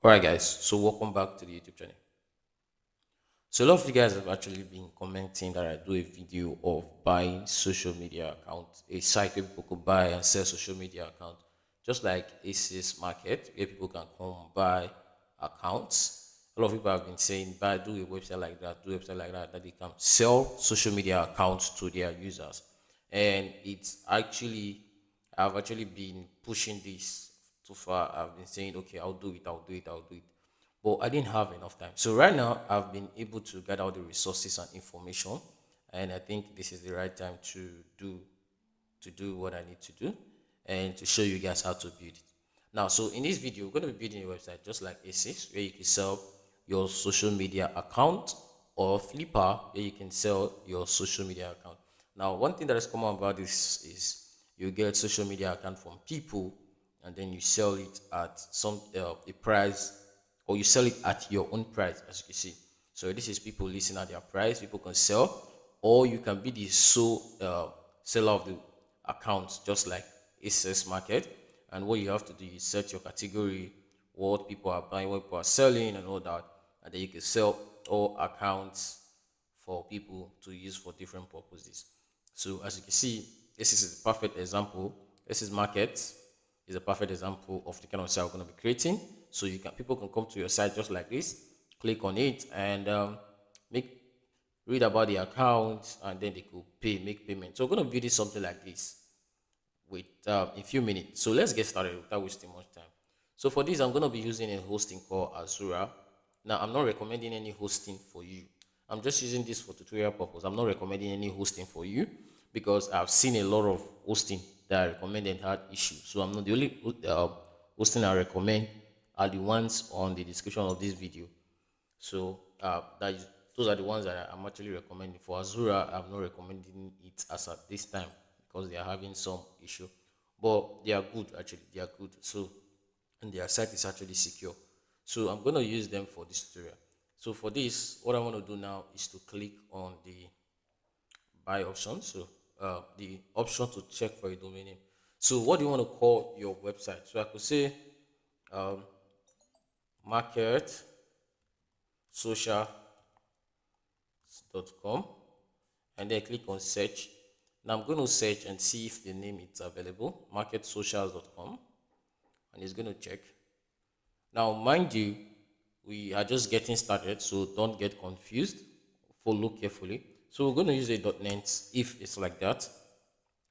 Alright guys, so welcome back to the YouTube channel. So a lot of you guys have actually been commenting that I do a video of buying social media account, a site where people could buy and sell social media account, just like ACS Market, where people can come buy accounts. A lot of people have been saying, buy, do a website like that, do a website like that, that they can sell social media accounts to their users. And it's actually, I've actually been pushing this too far. I've been saying, okay, I'll do it, I'll do it, I'll do it, but I didn't have enough time. So right now, I've been able to gather all the resources and information, and I think this is the right time do to do what I need to do and to show you guys how to build it. Now, so in this video, we're going to be building a website just like A6, where you can sell your social media account, or Flipper, where you can sell your social media account. Now, one thing that is common about this is you get social media account from people, and then you sell it at a price, or you sell it at your own price, as you can see. So this is people listing at their price. People can sell, or you can be the sole seller of the account, just like ACS Market. And what you have to do is set your category, what people are buying, what people are selling, and all that. And then you can sell all accounts for people to use for different purposes. So as you can see, this is a perfect example. This is Market is a perfect example of the kind of site we're going to be creating. So people can come to your site just like this, click on it, and make read about the account, and then they could make payment. So we're going to build it something like this with in a few minutes. So let's get started without wasting much time. So for this, I'm going to be using a hosting called Azura. Now, I'm not recommending any hosting for you. I'm just using this for tutorial purpose. I'm not recommending any hosting for you because I've seen a lot of hosting that I recommended had issues. So I'm not the only hosting I recommend are the ones on the description of this video. So those are the ones that I'm actually recommending. For Azura, I'm not recommending it as at this time because they are having some issue. But they are good actually. They are good. So and their site is actually secure. So I'm gonna use them for this tutorial. So for this, what I want to do now is to click on the buy option. So the option to check for a domain name. So what do you want to call your website? So I could say um, market social.com, and then click on search. Now I'm going to search and see if the name is available, marketsocials.com, and it's going to check. Now, mind you, we are just getting started, so don't get confused. Follow carefully. So we're going to use a .NET if it's like that,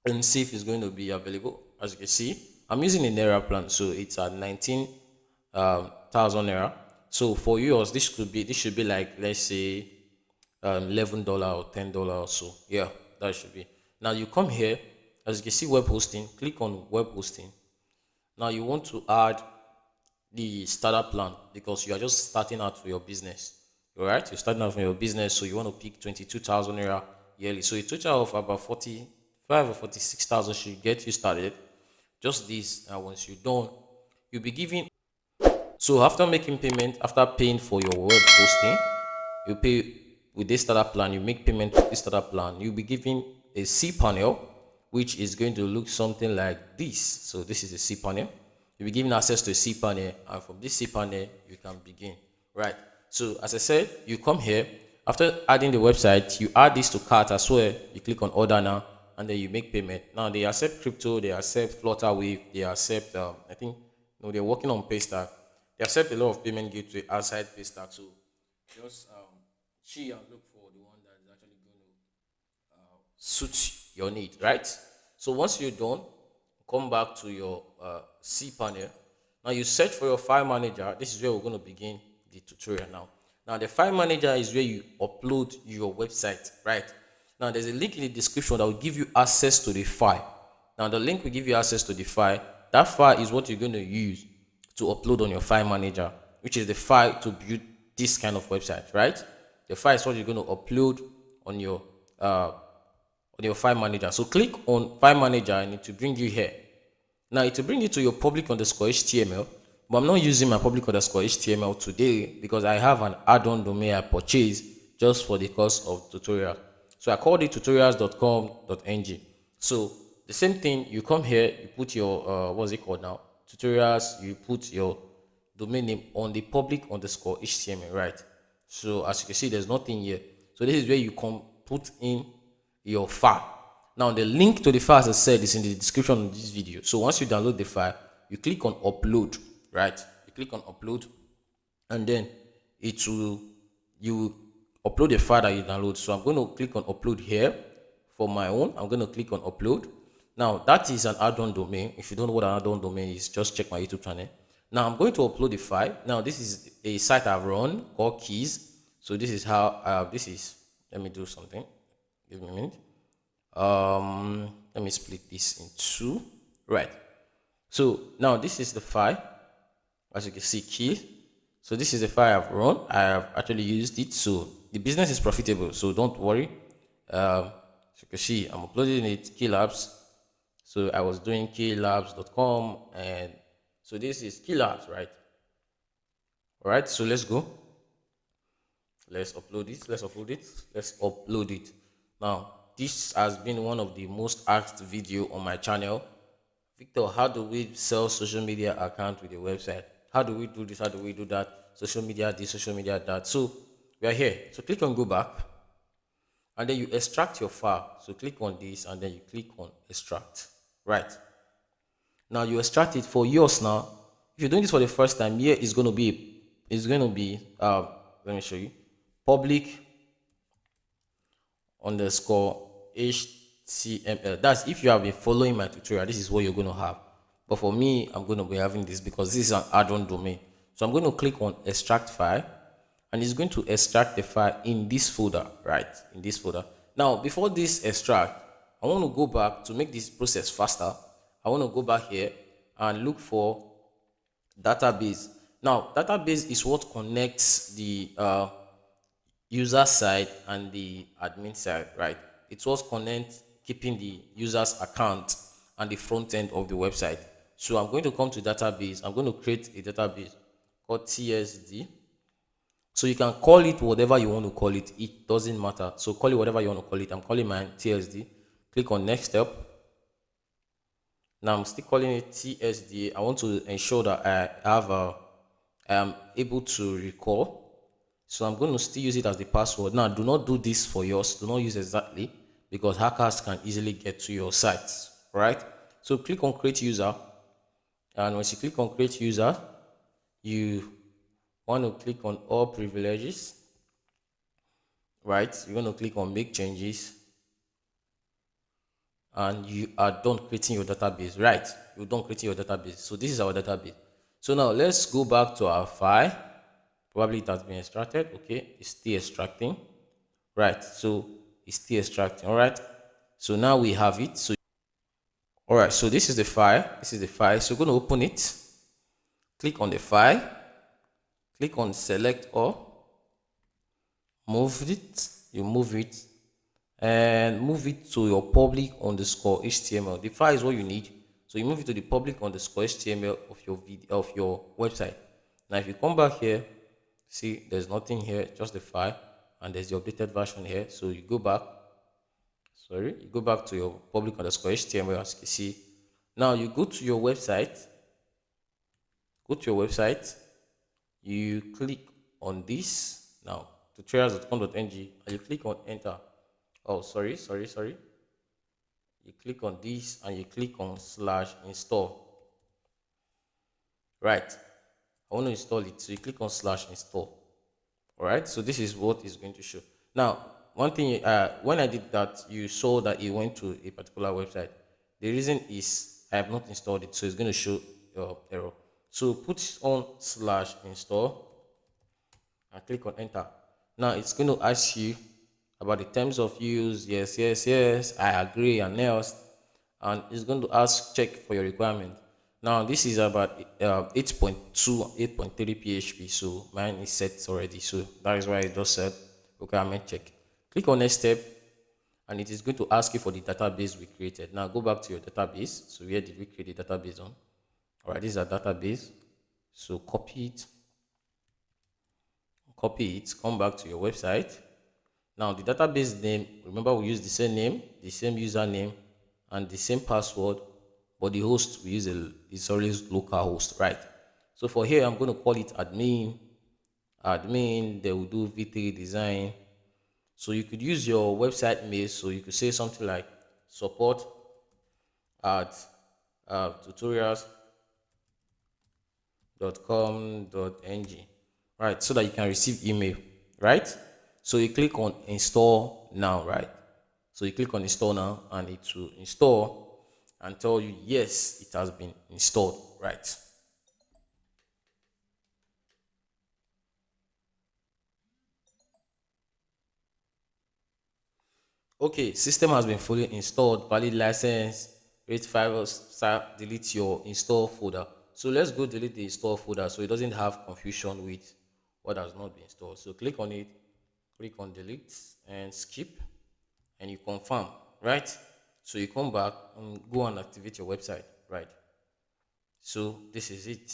and see if it's going to be available. As you can see, I'm using a Naira plan, so it's at 19,000 Naira. So for yours, this should be like, let's say, $11 or $10 or so. Yeah, that should be. Now you come here, as you can see, web hosting. Click on web hosting. Now you want to add the starter plan because you are just starting out for your business. All right, you're starting out for your business, so you want to pick 22,000 naira yearly. So a total of about 45 or 46,000 should get you started. Just this, and once you're done, you'll be given. So after making payment, after paying for your web hosting, you pay with this starter plan. You make payment with this starter plan. You'll be given a C panel, which is going to look something like this. So this is a C panel. You'll be given access to a C panel, and from this C panel, you can begin. Right. So as I said, you come here. After adding the website, you add this to cart as well. You click on order now, and then you make payment. Now they accept crypto, they accept Flutterwave, they accept I think no, they're working on Paystack. They accept a lot of payment gateway outside Paystack. So just see and look for the one that is actually going to suit your need, right? So once you're done, come back to your C panel. Now you search for your file manager. This is where we're going to begin the tutorial now. Now the file manager is where you upload your website, right? Now there's a link in the description that will give you access to the file. Now the link will give you access to the file. That file is what you're going to use to upload on your file manager, which is the file to build this kind of website, right? The file is what you're going to upload on your uh, file manager. So click on file manager and it will bring you here. Now it will bring you to your public underscore HTML, but I'm not using my public underscore HTML today because I have an add-on domain I purchased just for the course of tutorial. So I called it tutorials.com.ng. So the same thing, you come here, you put your what's it called now? Tutorials, you put your domain name on the public underscore HTML, right? So as you can see, there's nothing here. So this is where you can put in your file. Now the link to the file, as I said, is in the description of this video. So once you download the file, you click on upload, right? You click on upload, and then it will you upload the file that you download. So I'm going to click on upload here for my own. I'm going to click on upload. Now that is an add-on domain. If you don't know what an add-on domain is, just check my YouTube channel. Now I'm going to upload the file. Now this is a site I've run called Keys. So this is how this is. Let me do something. Give me a minute. Let me split this in two. Right. So now this is the file. As you can see, key. So this is the file I've run. I have actually used it. So the business is profitable. So don't worry. As you can see, I'm uploading it, Keylabs. So I was doing keylabs.com, and so this is Keylabs, right? All right. So let's go. Let's upload it. Let's upload it. Let's upload it. Now, this has been one of the most asked video on my channel. Victor, how do we sell social media account with a website? How do we do this? How do we do that? Social media this, social media that. So we are here. So click on go back, and then you extract your file. So click on this, and then you click on extract. Right. Now you extract it for yours. Now, if you're doing this for the first time, here is going to be let me show you, public underscore HTML. That's if you have been following my tutorial, this is what you're going to have. But for me, I'm going to be having this because this is an add-on domain. So I'm going to click on extract file, and it's going to extract the file in this folder, right? In this folder. Now, before this extract, I want to go back to make this process faster. I want to go back here and look for database. Now, database is what connects the user side and the admin side, right? It's what connects keeping the user's account and the front end of the website. So I'm going to come to database. I'm going to create a database called TSD. So you can call it whatever you want to call it. It doesn't matter. So call it whatever you want to call it. I'm calling mine TSD. Click on next step. Now I'm still calling it TSD. I want to ensure that I am able to recall. So I'm going to still use it as the password. Now do not do this for yours. Do not use exactly, because hackers can easily get to your sites, right? So click on create user. And once you click on create user, you want to click on all privileges, right? You're going to click on make changes, and you are done creating your database, right? You're done creating your database. So this is our database. So now let's go back to our file. Probably it has been extracted. Okay, it's still extracting, right? So it's still extracting. All right, so now we have it. So all right, so this is the file. This is the file. So we're going to open it. Click on the file. Click on select all. Move it. You move it and move it to your public underscore HTML. The file is what you need. So you move it to the public underscore HTML of your video, of your website. Now if you come back here, see there's nothing here, just the file, and there's the updated version here. So you go back, you go back to your public underscore HTML, as you can see. Now you go to your website, you click on this, now tutorials.com.ng, and you click on enter. Oh, sorry. You click on this and you click on /install. Right. I want to install it. So you click on /install. All right. So this is what is going to show. Now, one thing, when I did that, you saw that it went to a particular website. The reason is I have not installed it. So it's going to show error. So put on /install and click on enter. Now it's going to ask you about the terms of use. Yes, I agree, and else. And it's going to ask check for your requirement. Now this is about 8.2, 8.3 PHP. So mine is set already. So that is why I just said requirement check. Click on next step, and it is going to ask you for the database we created. Now go back to your database. So where did we create the database on? All right, this is our database. So copy it, come back to your website. Now the database name, remember we use the same name, the same username, and the same password, but the host we use is always local host, right? So for here, I'm going to call it admin. Admin, they will do V3 design. So you could use your website mail. So you could say something like support at tutorials.com.ng, right? So that you can receive email, right? So you click on install now, right? So you click on install now and it will install and tell you, yes, it has been installed, right? Okay, system has been fully installed, valid license, rate files, start, delete your install folder. So let's go delete the install folder so it doesn't have confusion with what has not been installed. So click on it, click on delete and skip and you confirm, right? So you come back and go and activate your website, right? So this is it.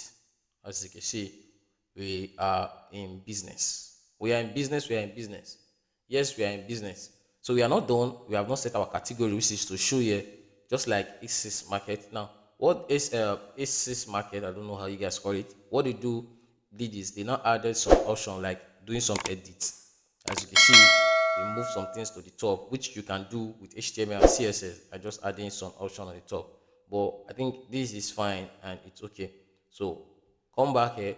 As you can see, we are in business. We are in business. We are in business. Yes, we are in business. So we are not done. We have not set our category, which is to show here, just like ACES market. Now, what is ACES market? I don't know how you guys call it. What they do did is they now added some option like doing some edits. As you can see, they move some things to the top, which you can do with HTML and CSS. I just adding some option on the top. But I think this is fine and it's okay. So come back here.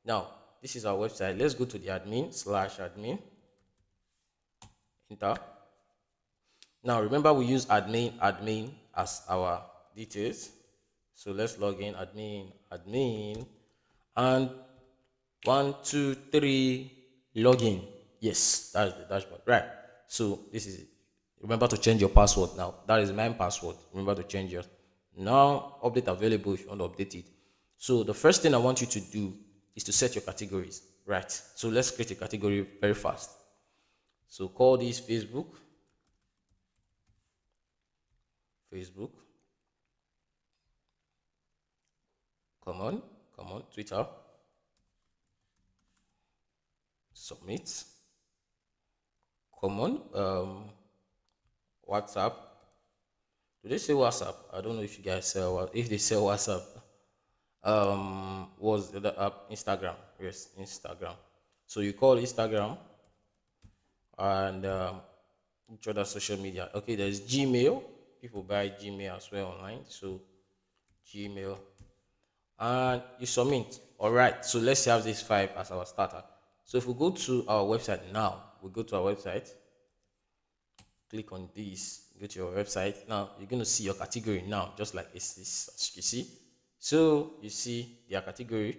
Now, this is our website. Let's go to the admin/admin. Enter. Now, remember we use admin as our details. So let's log in admin, and 1, 2, 3, login. Yes, that's the dashboard. Right. So this is it. Remember to change your password now. That is my password. Remember to change yours. Now, update available if you want to update it. So the first thing I want you to do is to set your categories. Right. So let's create a category very fast. So call this Facebook. Facebook. Come on. Come on. Twitter. Submit. Come on. WhatsApp. Do they say WhatsApp? I don't know if you guys sell if they sell WhatsApp. Was the other app Instagram? Yes, Instagram. So you call Instagram and each other social media. Okay, there's Gmail. People buy Gmail as well online. So Gmail and you submit. All right. So let's have this five as our starter. So if we go to our website now, we go to our website, click on this, go to your website. Now you're going to see your category now, just like this, as you see. So you see their category,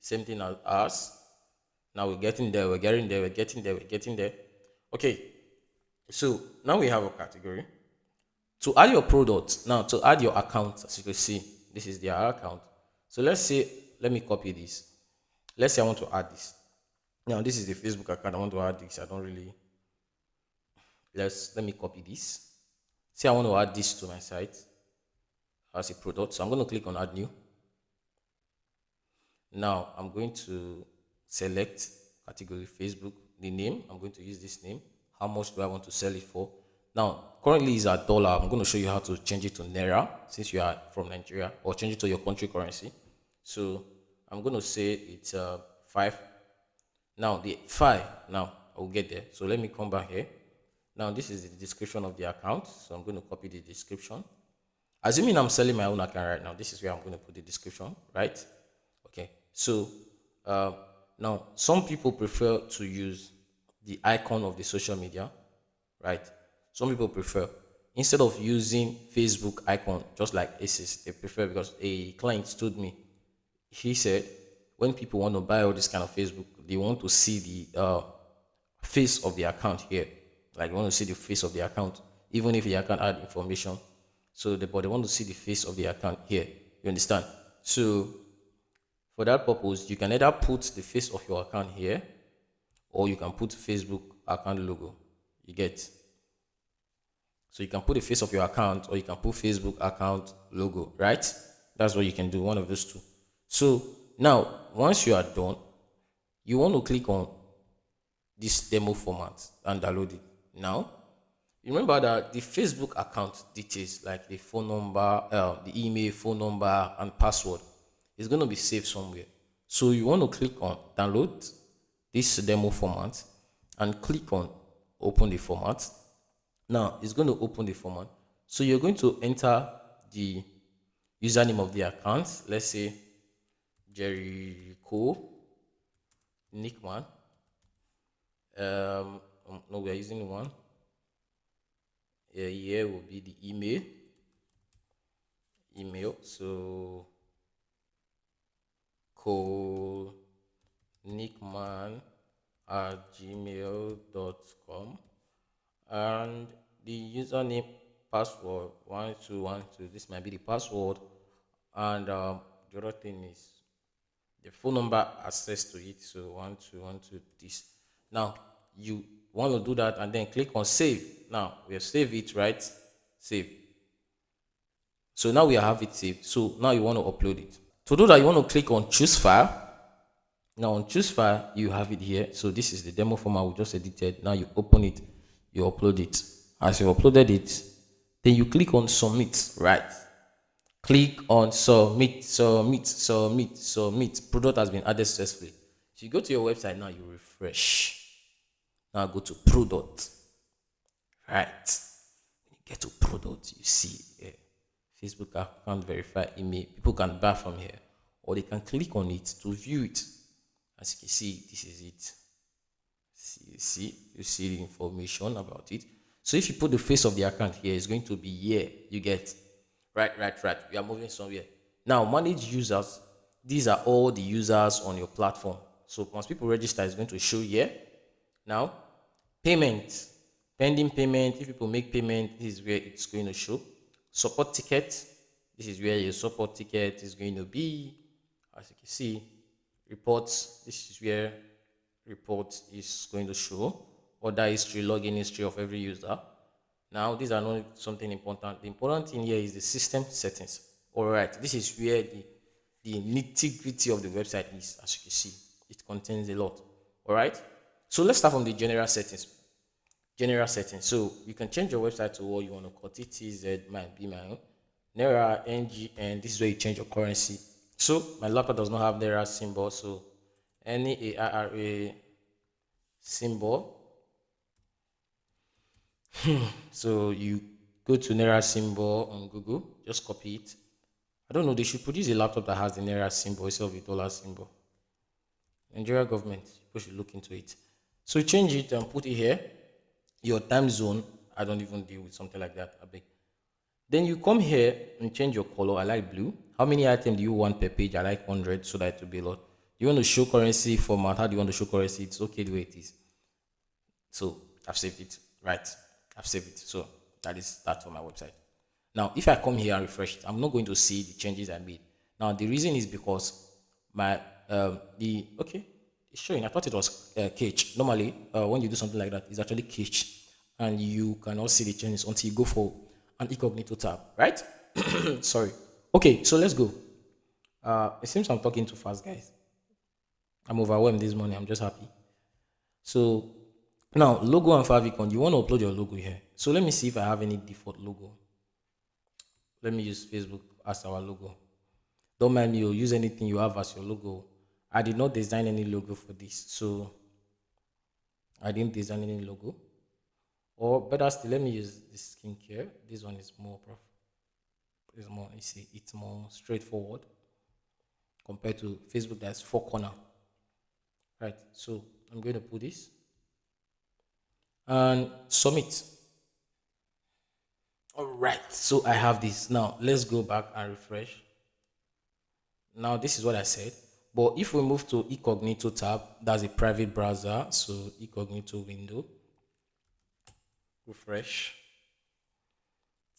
same thing as us. Now we're getting there, we're getting there, we're getting there, we're getting there. Okay, so now we have a category. To add your product, now to add your account, as you can see, this is their account. So let's say, let me copy this. Let's say I want to add this. Now this is the Facebook account. I want to add this. I don't really. Let me copy this. Say I want to add this to my site as a product. So I'm going to click on add new. Now I'm going to select category Facebook, the name. I'm going to use this name. How much do I want to sell it for? Now, currently is at dollar. I'm going to show you how to change it to Naira since you are from Nigeria, or change it to your country currency. So I'm going to say it's 5. Now the 5, now I will get there. So let me come back here. Now this is the description of the account. So I'm going to copy the description. Assuming I'm selling my own account right now, this is where I'm going to put the description, right? Okay. So uh, now some people prefer to use the icon of the social media, right? Some people prefer, instead of using Facebook icon, just like ACES, they prefer, because a client told me, he said, when people want to buy all this kind of Facebook, they want to see the face of the account here. Like, they want to see the face of the account, even if the account add information. So, but they want to see the face of the account here. You understand? So, for that purpose, you can either put the face of your account here, or you can put Facebook account logo. You get? So you can put the face of your account, or you can put Facebook account logo, right? That's what you can do, one of those two. So now, once you are done, you want to click on this demo format and download it. Now, remember that the Facebook account details, like the phone number, the email, phone number, and password, is going to be saved somewhere. So you want to click on download this demo format and click on open the format. Now it's going to open the format. So you're going to enter the username of the account. Let's say Jericho Nickman. No, we are using one. Here will be the email. So call nickman at gmail.com, and the username password 1212. This might be the password, and the other thing is the phone number access to it. So 1212 this. Now you want to do that and then click on save. Now we have saved it, right? Save. So now we have it saved. So now you want to upload it. To do that, you want to click on choose file. Now on choose file, you have it here. So this is the demo format we just edited. Now you open it, you upload it. As you uploaded it, then you click on submit, right? Click on submit, submit, submit, submit. Product has been added successfully. So you go to your website now, you refresh. Now go to product, right? When you get to product, you see Facebook account verify email. People can buy from here, or they can click on it to view it. As you can see, this is it. You see the information about it. So if you put the face of the account here, it's going to be here. You get right. We are moving somewhere. Now, manage users. These are all the users on your platform. So once people register, it's going to show here. Now, payment, pending payment. If people make payment, this is where it's going to show. Support ticket. This is where your support ticket is going to be. As you can see, reports. This is where report is going to show. Order history, login history of every user. Now, these are not something important. The important thing here is the system settings. All right, this is where the nitty-gritty of the website is. As you can see, it contains a lot. All right, so let's start from the general settings. General settings. So you can change your website to what you want to call TTZ, might be my own. Naira, NGN. This is where you change your currency. So my laptop does not have Naira symbol, so NAIRA symbol. So you go to Naira symbol on Google, just copy it. I don't know, they should produce a laptop that has the Naira symbol instead of the dollar symbol. Nigeria government, people should look into it. So change it and put it here. Your time zone. I don't even deal with something like that. I beg. Then you come here and change your color. I like blue. How many items do you want per page? I like 100 so that it will be a lot. You want to show currency format? How do you want to show currency? It's okay the way it is. So I've saved it. Right. I've saved it. So that is that for my website. Now, if I come here and refresh it, I'm not going to see the changes I made. Now, the reason is because my the okay, it's showing. I thought it was cage. Normally, when you do something like that, it's actually cage, and you cannot see the changes until you go for an incognito tab, right? Sorry. Okay, so let's go. It seems I'm talking too fast, guys. I'm overwhelmed this morning. I'm just happy. So now, logo and favicon. You want to upload your logo here. So let me see if I have any default logo. Let me use Facebook as our logo. Don't mind me, or use anything you have as your logo. I did not design any logo for this, so I didn't design any logo. Or better still, let me use this skincare. This one is more prof. It's more, you see, it's more straightforward compared to Facebook that's four corner. Right. So I'm going to put this and submit. All right. So I have this. Now let's go back and refresh. Now this is what I said. But if we move to incognito tab, that's a private browser. So incognito window, refresh.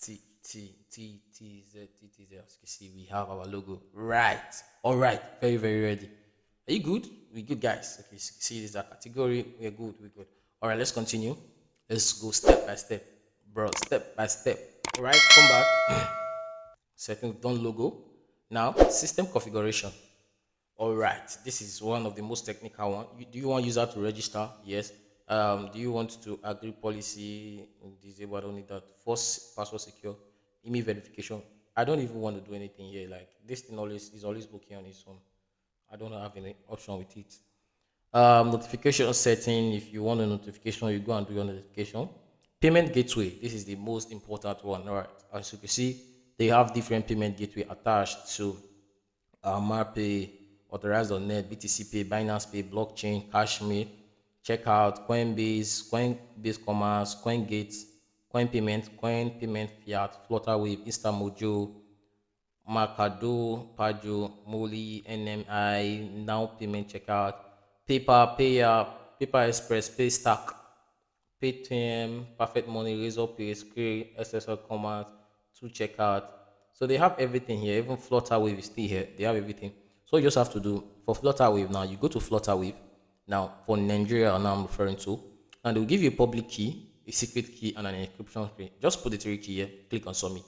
T T Z. As you can see, we have our logo. Right. All right. Very, very ready. Are you good? We good, guys. Okay. So see, this is a category. We're good. We're good. All right. Let's continue. Let's go step by step, bro. Step by step. All right. Come back. Setting done logo. Now system configuration. All right, this is one of the most technical one. Do you want user to register? Yes. Do you want to agree policy disable? I don't need that. Force password secure, email verification. I don't even want to do anything here. Like this thing always is always working on its own. I don't have any option with it. Notification setting. If you want a notification, you go and do your notification. Payment gateway. This is the most important one. All right. As you can see, they have different payment gateway attached to MarPay, Authorize.net, BTC Pay, Binance Pay, Blockchain, Cashmere, Checkout, Coinbase Commerce, CoinGate, Coin Payment Fiat, Flutterwave, Instamojo, Mercado, Pajo, Molly, NMI, Now Payment Checkout, PayPal, Paper Express, Paystack, Paytm, Perfect Money, Razorpay, Square, SSL Commerce, to Checkout. So they have everything here. Even Flutterwave is still here. They have everything. So you just have to do for Flutterwave now. You go to Flutterwave now for Nigeria. Now I'm referring to, and they'll give you a public key, a secret key, and an encryption key. Just put the three key here. Click on Submit,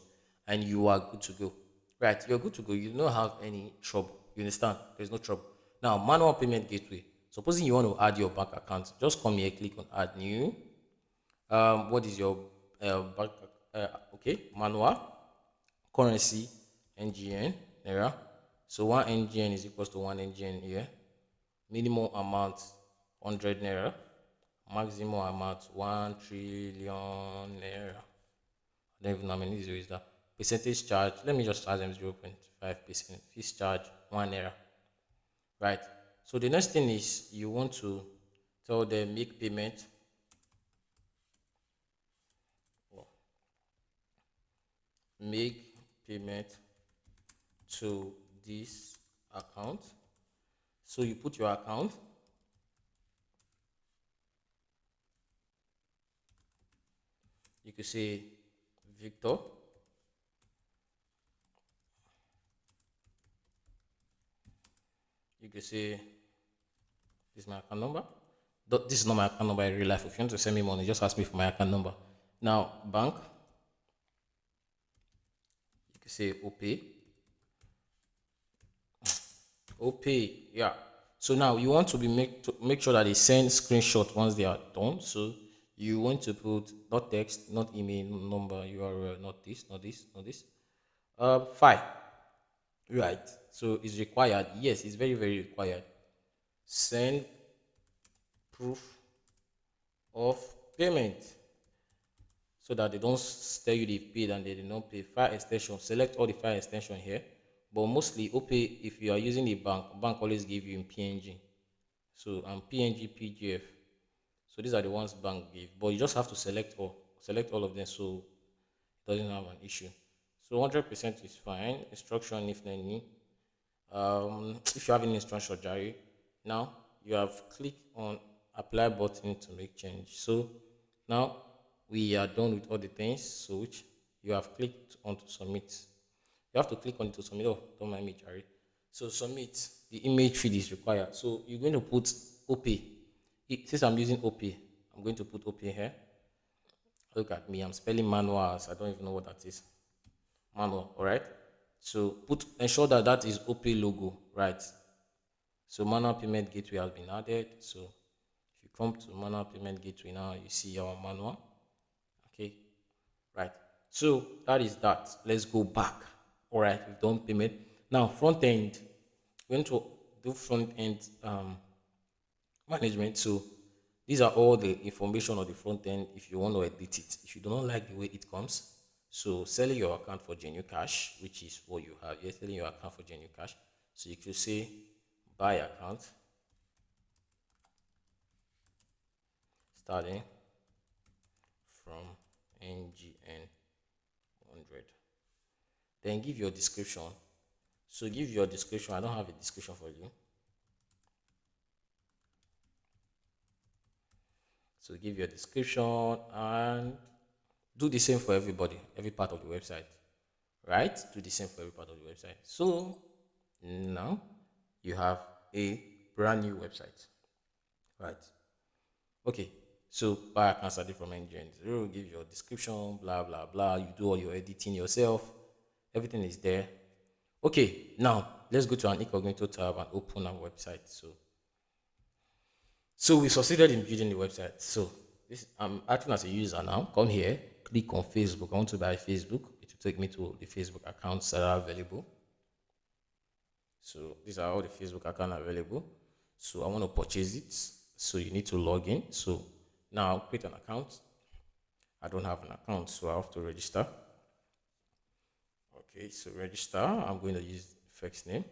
and you are good to go. Right, you're good to go. You don't have any trouble. You understand? There's no trouble. Now, manual payment gateway. Supposing you want to add your bank account, just come here, click on Add New. What is your bank? Okay, manual currency NGN naira. So one NGN is equals to one NGN here. Minimum amount 100 naira. Maximum amount 1 trillion naira. I don't even know how many zero is that. Percentage charge. Let me just charge them 0.5%. Fees charge 1 naira. Right. So the next thing is you want to tell them make payment. Make payment to this account. So you put your account. You could say Victor. You could say this is my account number. This is not my account number in real life. If you want to send me money, just ask me for my account number. Now, bank. You could say OPay. OPay, yeah. So now you want to make sure that they send screenshot once they are done. So you want to put not text, not email, number, URL, not this, not this, not this. File. Right. So it's required. Yes, it's very, very required. Send proof of payment so that they don't tell you they paid and they did not pay. File extension. Select all the file extension here. But mostly OPay, if you are using a bank always give you in PNG. So PNG, PGF. So these are the ones bank give. But you just have to select all of them so it doesn't have an issue. So 100% is fine. Instruction if any. If you have any instruction, Jerry, now you have clicked on apply button to make change. So now we are done with all the things. So which you have clicked on to submit. You have to click on it to submit. Oh, don't mind me, Jerry. So submit. The image feed is required. So you're going to put OP. Since I'm using OP, I'm going to put OP here. Look at me. I'm spelling manuals. I don't even know what that is. Manual. All right. So ensure that that is OP logo, right? So manual payment gateway has been added. So if you come to manual payment gateway now, you see our manual. Okay, right. So that is that. Let's go back. All right, we've done payment. Now front end, we're going to do front end management. So these are all the information on the front end if you want to edit it. If you do not like the way it comes, so selling your account for genuine cash, which is what you have. You're selling your account for genuine cash. So you could say buy account starting from NGN 100. Then give your description. So give your description. I don't have a description for you. So give your description and do the same for everybody, every part of the website. Right? Do the same for every part of the website. So now you have a brand new website. Right. Okay. So buy account started from engine 0, give your description, blah blah blah. You do all your editing yourself. Everything is there. Okay, now let's go to an incognito tab and open our website. So we succeeded in building the website. So this I'm acting as a user now. Come here, click on Facebook. I want to buy Facebook. It will take me to the Facebook accounts that are available. So these are all the Facebook account available. So I want to purchase it. So you need to log in. So now create an account. I don't have an account, so I have to register. Okay, so register. I'm going to use first name.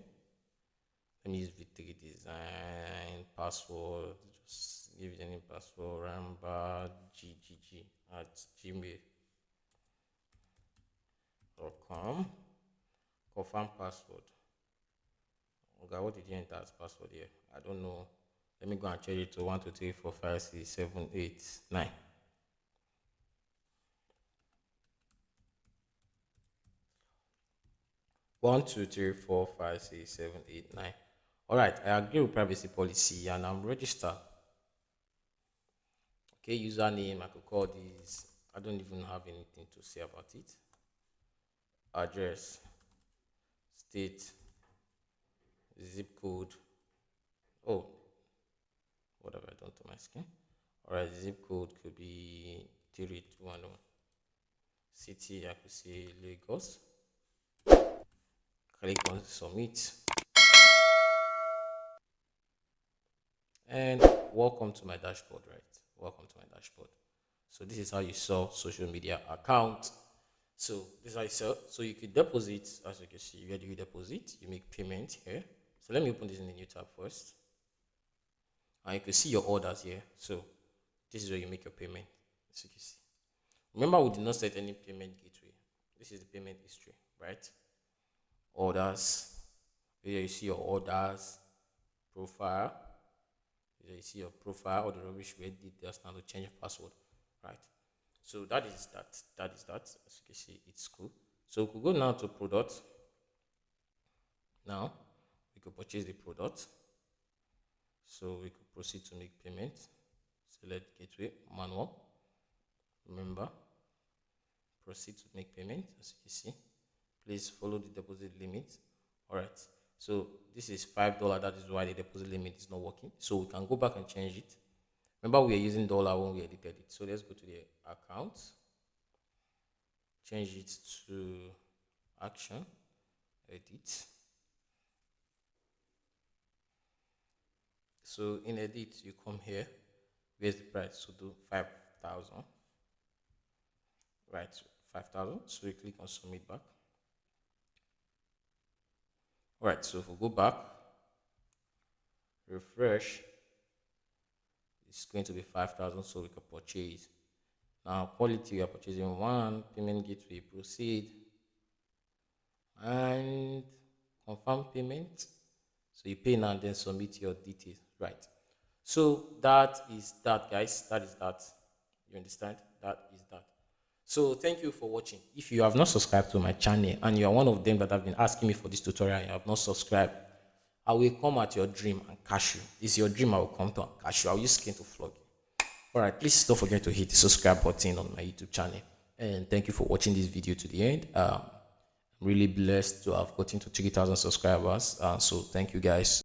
Let me use Victory Design. Password. Just give it any password. Ramba GGG at gmail.com. Confirm password. Okay, what did you enter as password here? I don't know. Let me go and change it to 1, 2, 3, 4, 5, 6, 7, 8, 9. 1, 2, 3, 4, 5, 6, 7, 8, 9. All right, I agree with privacy policy and I'm registered. Okay, username, I could call this. I don't even have anything to say about it. Address, state, zip code. Oh, what have I done to my screen? All right, zip code could be 3210. City, I could say Lagos. Click on submit. And welcome to my dashboard, right? Welcome to my dashboard. So this is how you sell social media account. So this is how you sell. So you could deposit, as you can see, where do you deposit? You make payment here. So let me open this in a new tab first. And you can see your orders here. So this is where you make your payment, as you can see. Remember, we did not set any payment gateway. This is the payment history, right? Orders. Here you see your orders, profile. Here you see your profile, all the rubbish we did just now to change your password, right? So that is that. That is that. As you can see, it's cool. So we could go now to product. Now we could purchase the product. So we could proceed to make payment. Select gateway, manual. Remember, proceed to make payment. As you can see, please follow the deposit limit. All right. So this is $5. That is why the deposit limit is not working. So we can go back and change it. Remember, we are using dollar when we edited it. So let's go to the account, change it to action, edit. So in edit, you come here. Where's the price? So do 5,000. Right, 5,000. So we click on submit back. All right, so if we go back, refresh, it's going to be 5,000, so we can purchase. Now, quality, we are purchasing one, payment gateway, proceed, and confirm payment. So you pay now and then submit your details, right? So that is that, guys. That is that. You understand? That is that. So thank you for watching. If you have not subscribed to my channel and you are one of them that have been asking me for this tutorial and you have not subscribed, I will come at your dream and catch you. It's your dream, I will come to and catch you. I will use skin to flog you. All right, please don't forget to hit the subscribe button on my YouTube channel. And thank you for watching this video to the end. I'm really blessed to have gotten to 3,000 subscribers. So thank you guys.